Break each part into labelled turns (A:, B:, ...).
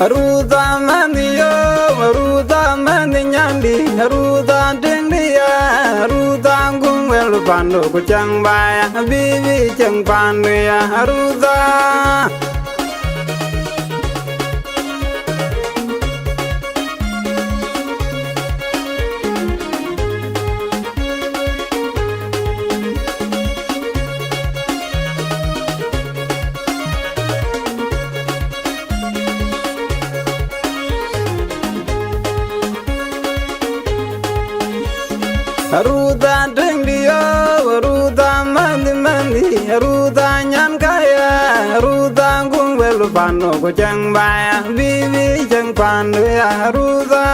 A: Ruta mandiyo, ruta mandinyandi, ruta dengdiya, ruta gungwel pando kucang baya, bibi ceng pandu ya ruta. Ruta dengdiyo, ruta mandi, ruta nyan kaya, ruta gungwel pando kucang baya, bibi ceng pandu ya ruta.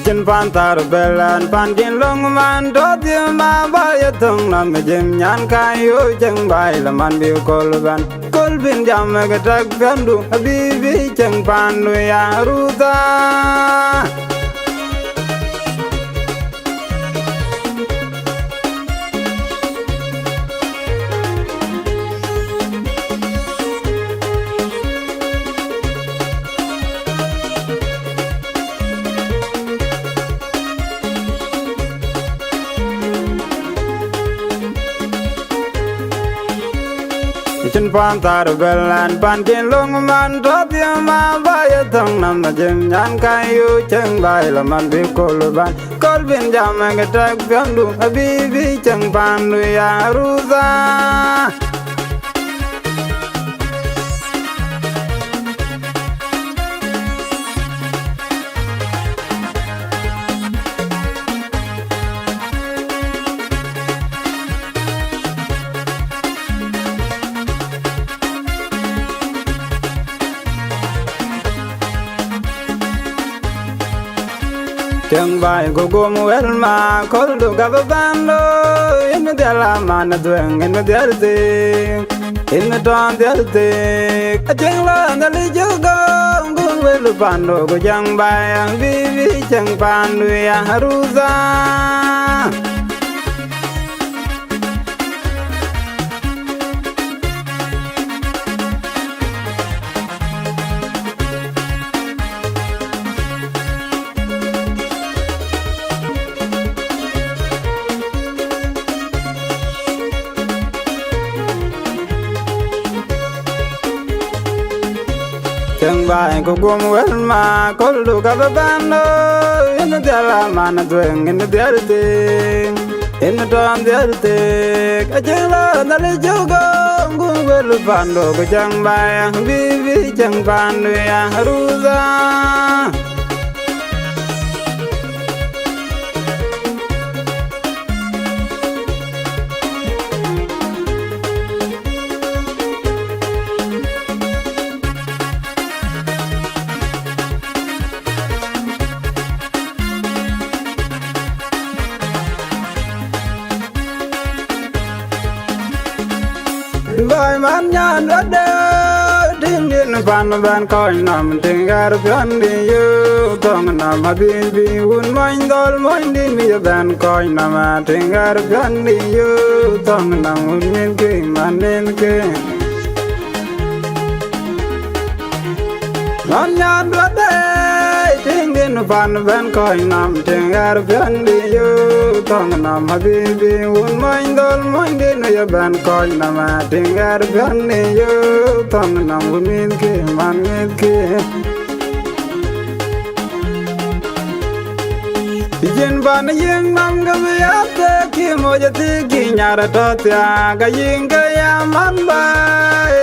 A: Jen pantar belan panjin long man do di ma ba ya tong nam jem nyan kayo jeng bai la man bi kolbin jam ga tak gandu bibi jeng panu ya ruta. Jen pantar belan panjin long man do di ma ba ya tong nam jem nyan kayo jeng bai la man bi kolbin jam ga tak gandu bibi jeng panu ya ruta. Jeng bai ko gom wel ma kol do gabando in de la man dueng in de arte in don de arte jeng la na li jogo gom wel pando ko jang bai bibi jeng pandu ya ruta. Jeng bai ko gom wel ma kol do gabando in de la man dueng in de arte in don de arte jeng la na li jogo gom wel pando ko jang bai bibi jeng pandu ya ruta. Vai man nyan ade din din pan ban coi nam ting gar pian di yu tong nam bibi un main dol main din mi ban coi nam ting gar pian di yu tong nam un min ke man nen ke man nyan ade din din pan ban coi nam ting gar pian di yu tong nam bibi un main dol main din mi ban coi nam ting gar pian di yu tong nam un min ke man nen ke. Jen ban yeng nam ga ya te ki mo ja ti ki nyara to tia ga yeng ga ya man ba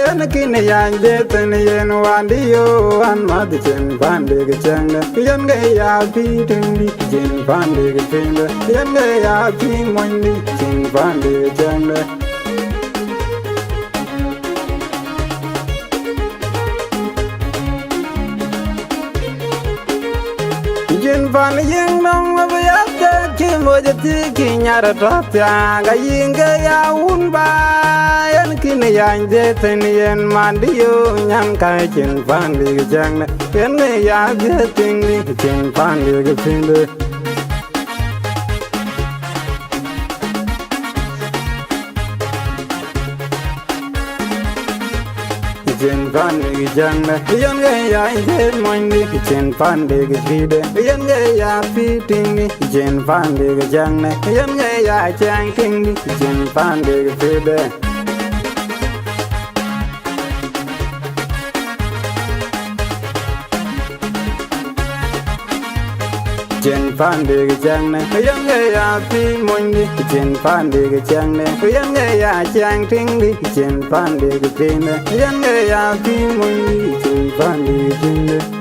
A: en ki ne ya de ten yen wan di yo an ma de jen ban de ga chang ga yen ga ya pi ten di jen ban de ga chen ga yen ga ya pi mon di jen ban de ga chang ga. Jen ban yeng nam ga ya te ki moja tiki nyara topya ga yinga ya unba yan kini yanje tenien mandiyo nyam kai chin pandi ga jangne yen ya getingi chin pandi ga pinde Chen pandi janne yan ya inde moindi chen pandi gide yan ya fitingi chen pandi janne yan ya chankingi chen pandi gide Chen pandi janne yan ya fi moindi chen pandi janne yan ya chankingi chen pandi gide yan ya fi moindi chen pandi gide